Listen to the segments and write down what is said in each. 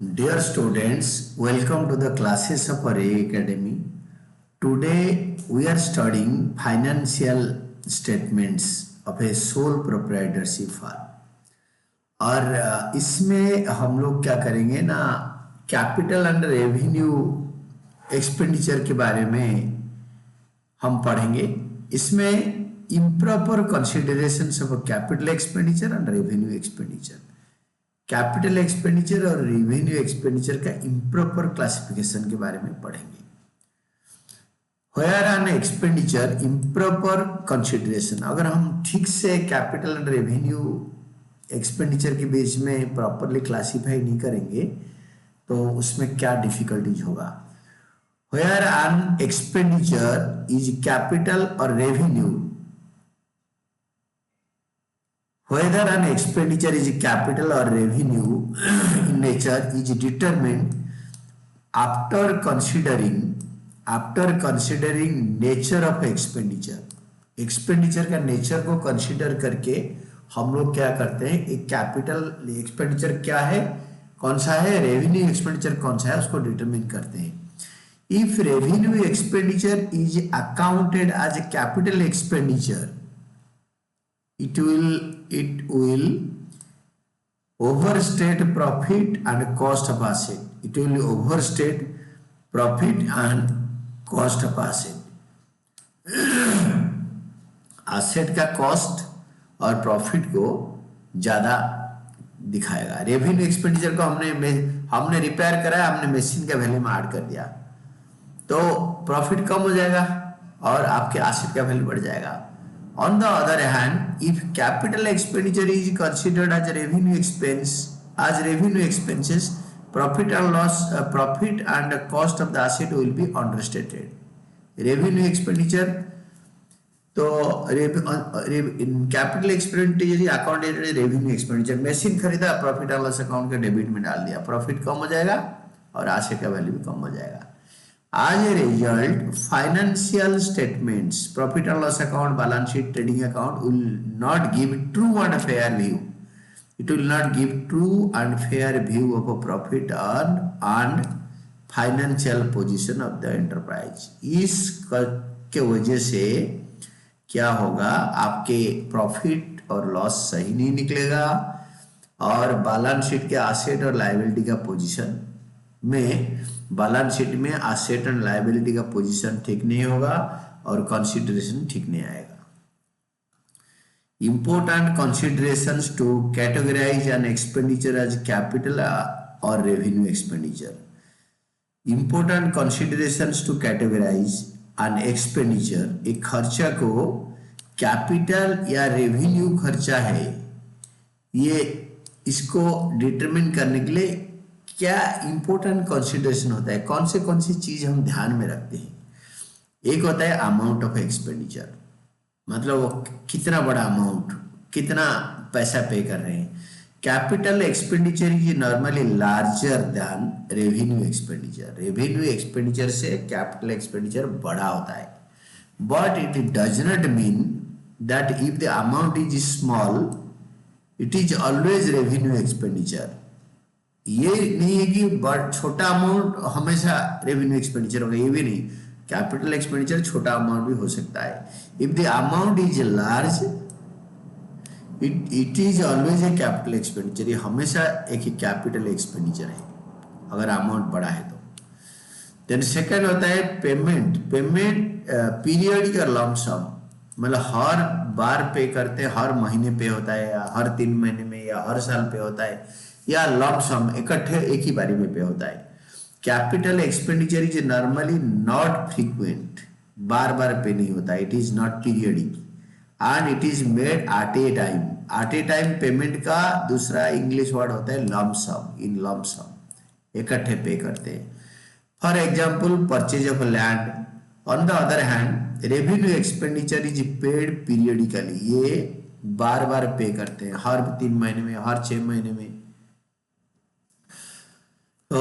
Dear students, welcome to the classes of Array Academy. Today we are studying financial statements of a sole proprietorship firm. और इसमें हम लोग क्या करेंगे ना, कैपिटल एंड रेवेन्यू एक्सपेंडिचर के बारे में हम पढ़ेंगे। इसमें improper considerations of capital expenditure and revenue expenditure, capital expenditure और रेवेन्यू एक्सपेंडिचर का इम्प्रॉपर क्लासिफिकेशन के बारे में पढ़ेंगे। Where an expenditure improper consideration, अगर हम ठीक से कैपिटल एंड रेवेन्यू एक्सपेंडिचर के बीच में प्रॉपरली क्लासीफाई नहीं करेंगे तो उसमें क्या डिफिकल्टीज होगा। Where an expenditure is capital और revenue, whether an expenditure is capital or revenue in nature is determined after considering nature of expenditure. Expenditure का नेचर को कंसीडर करके हम लोग क्या करते हैं, एक कैपिटल एक्सपेंडिचर क्या है, कौन सा है, रेवेन्यू एक्सपेंडिचर कौन सा है, उसको डिटरमिन करते हैं। If revenue expenditure is accounted as a capital expenditure, it will overstate profit and cost of asset. It will overstate profit and cost of asset. Asset का कॉस्ट और प्रॉफिट को ज्यादा दिखाएगा। रेवेन्यू एक्सपेंडिचर को हमने repair करा, हमने machine का वैल्यू में ऐड कर दिया तो प्रॉफिट कम हो जाएगा और आपके एसेट का वैल्यू बढ़ जाएगा। On the other hand, if capital expenditure is considered as a revenue expenses, profit and cost of the asset will be understated. Revenue expenditure, तो capital expenditure accounted revenue expenditure, machine खरीदा, profit and loss account के debit में डाल दिया, profit कम हो जाएगा और asset का वैल्यू भी कम हो जाएगा। As a result, financial statements, profit and loss account, balance sheet, trading account will not give true and fair view. It will not give true and fair view of a profit and financial position of the enterprise. इस के वजह से क्या होगा, आपके profit और loss सही नहीं निकलेगा और बैलेंस शीट के एसेट और लायबिलिटी का पोजीशन में, बैलेंस शीट में एसेट एंड लायबिलिटी का पोजीशन ठीक नहीं होगा और कंसीडरेशन ठीक नहीं आएगा। Important considerations to categorise an expenditure as capital और revenue expenditure. Important considerations to categorise an expenditure, एक खर्चा को कैपिटल या रेवेन्यू खर्चा है, ये इसको डिटरमिन करने के लिए क्या इंपॉर्टेंट कंसिडरेशन होता है, कौन सी चीज हम ध्यान में रखते हैं। एक होता है अमाउंट ऑफ एक्सपेंडिचर, मतलब वो कितना बड़ा अमाउंट, कितना पैसा पे कर रहे हैं। Capital expenditure is normally larger than revenue expenditure. Revenue expenditure से कैपिटल एक्सपेंडिचर बड़ा होता है, but it does not mean that if the amount is small it is always revenue expenditure. ये नहीं है कि बट छोटा अमाउंट हमेशा रेवेन्यू एक्सपेंडिचर होगा, ये भी नहीं। कैपिटल एक्सपेंडिचर छोटा अमाउंट भी हो सकता है। If the amount is large it is always a capital expenditure, ये हमेशा एक कैपिटल एक्सपेंडिचर है अगर अमाउंट बड़ा है तो। देन सेकंड होता है पेमेंट पीरियडिक और लंप सम, मतलब हर बार पे करते हैं, हर महीने पे होता है या हर 3 महीने में या हर साल पे होता है या लंप सम इकट्ठे एक ही बारी में पे होता है। Capital expenditure is normally not frequent, बार बार पे नहीं होता, it is not periodic and it is made at a time. At a time payment का दूसरा इंग्लिश वर्ड होता है लंप सम, इन लंप सम इकट्ठे पे करते हैं। For example purchase of land. On the other hand revenue expenditure is paid periodically, ये बार बार पे करते हैं, हर 3 महीने में, हर 6 महीने में। तो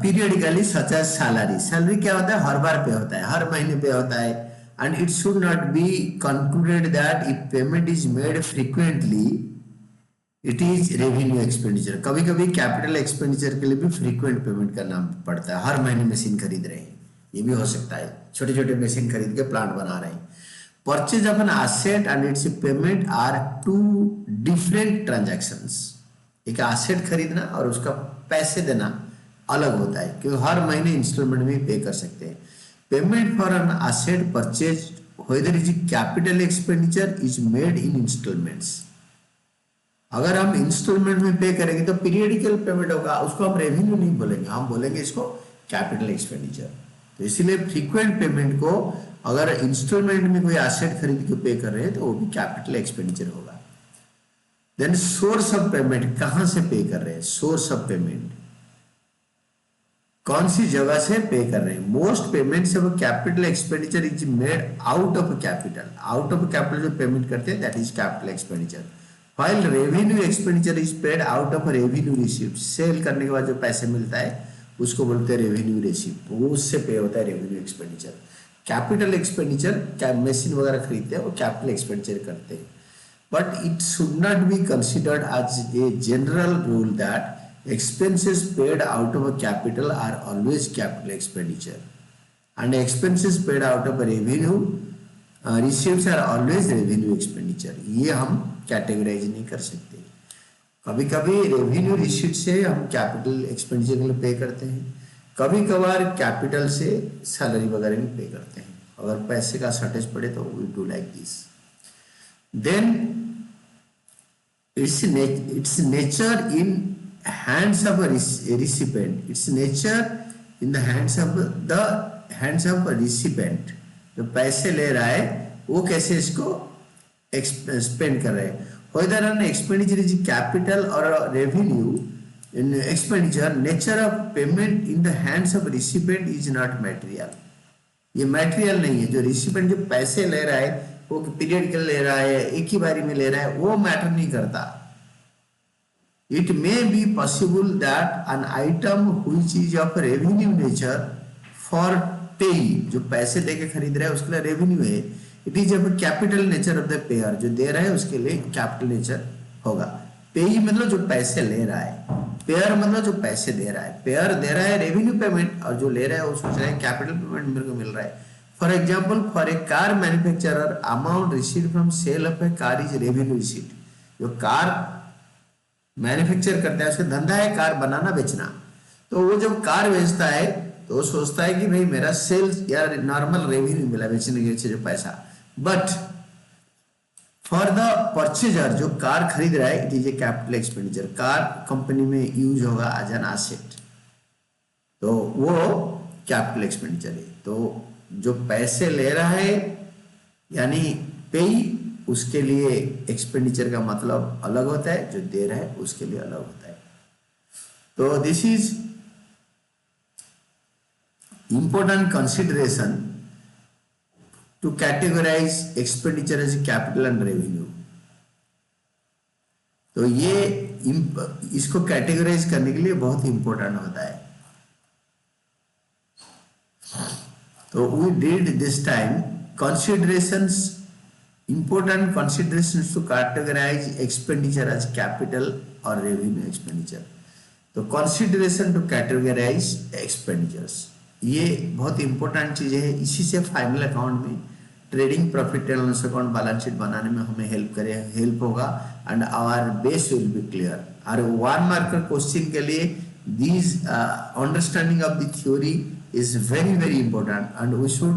पीरियडिकली सच एज सैलरी क्या होता है, हर बार पे होता है, हर महीने पे होता है। And it should not be concluded that if payment is made frequently it is revenue expenditure. कभी कभी कैपिटल एक्सपेंडिचर के लिए भी फ्रीक्वेंट पेमेंट करना पड़ता है, हर महीने मशीन खरीद रहे हैं, ये भी हो सकता है, छोटे छोटे मशीन खरीद के प्लांट बना रहे हैं। Purchase of an asset and its payment are two different transactions. एक एसेट खरीदना और उसका पैसे देना अलग होता है, क्योंकि हर महीने इंस्टॉलमेंट में पे कर सकते हैं। Payment for an asset purchase whether is capital expenditure is made in installments। अगर हम इंस्टॉलमेंट में पे करेंगे तो पीरियडिकल पेमेंट होगा, उसको हम रेवेन्यू नहीं बोलेंगे, हम बोलेंगे इसको कैपिटल एक्सपेंडिचर। तो इसीलिए फ्रीक्वेंट पेमेंट को अगर इंस्टॉलमेंट में कोई एसेट खरीद के पे कर रहे हैं तो वो भी कैपिटल एक्सपेंडिचर होगा। देन सोर्स ऑफ पेमेंट, कहां से पे कर रहे हैं, सोर्स ऑफ पेमेंट कौन सी जगह से पे कर रहे हैं। Most payments of capital expenditure is made out of capital. Out of capital जो पेमेंट करते हैं that is capital expenditure. While revenue expenditure is paid out of revenue received. Sale करने के बाद जो पैसे मिलता है उसको बोलते हैं रेवेन्यू रिसीव्ड, वो उससे पे होता है रेवेन्यू एक्सपेंडिचर। कैपिटल एक्सपेंडिचर क्या मशीन वगैरह खरीदते हैं वो कैपिटल एक्सपेंडिचर करते हैं, but it should not be considered as a general rule that expenses paid out of a capital are always capital expenditure and expenses paid out of a revenue receipts are always revenue expenditure। ये हम categorise नहीं कर सकते। कभी कभी revenue receipt से हम capital expenditure के लिए पे करते हैं, कभी कभार कैपिटल से सैलरी वगैरह भी पे करते हैं। अगर पैसे का शॉर्टेज पड़े तो we do like this. Then its nature in hands of a recipient, its nature in the hands of a recipient। जो पैसे ले रहा है वो कैसे इसको स्पेंड कर रहे हैं। whether an expenditure is capital or a revenue in expenditure, nature of payment in the hands of a recipient is not material। ये मटेरियल नहीं है। जो रिसिपेंट जो पैसे ले रहा है वो पीरियड के ले रहा है, एक ही बारी में ले रहा है, वो मैटर नहीं करता। It may be possible that an item which is of revenue nature for payee, जो पैसे देके खरीद रहा है उसके लिए रेवेन्यू है, it is of capital nature of the payer, जो दे रहा है उसके लिए कैपिटल नेचर होगा। पेई मतलब जो पैसे ले रहा है, पेयर मतलब जो पैसे दे रहा है। पेयर दे रहा है रेवेन्यू पेमेंट और जो ले रहा है वो सोच रहा है कैपिटल पेमेंट मेरे को मिल रहा है। For example, for a car manufacturer amount received from sale of a car is revenue receipt. जो कार मैन्युफैक्चर करता है उसका धंधा है कार बनाना बेचना, तो वो जब कार बेचता है तो वो सोचता है कि भाई मेरा सेल्स या नॉर्मल रेवेन्यू मिला बेचने के जो पैसा। बट फॉर द परचेजर जो कार खरीद रहा है it is a capital expenditure. Car company में यूज होगा एज एन एसेट, तो वो कैपिटल एक्सपेंडिचर है। तो जो पैसे ले रहा है यानी पेई, उसके लिए एक्सपेंडिचर का मतलब अलग होता है, जो दे रहा है उसके लिए अलग होता है। तो this is important consideration to categorise expenditure as capital and revenue. तो ये इसको कैटेगराइज करने के लिए बहुत इंपॉर्टेंट होता है। तो we did this time considerations, important considerations to categorize expenditure as capital or revenue expenditure। तो consideration to categorize expenditures ये बहुत इंपॉर्टेंट चीज है। इसी से फाइनल अकाउंट में trading profit and loss account balance sheet बनाने में हमें हेल्प होगा and our base will be clear. और 1 मार्कर क्वेश्चन के लिए this understanding of the theory is very important and we should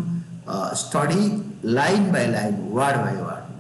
study line by line, word by word।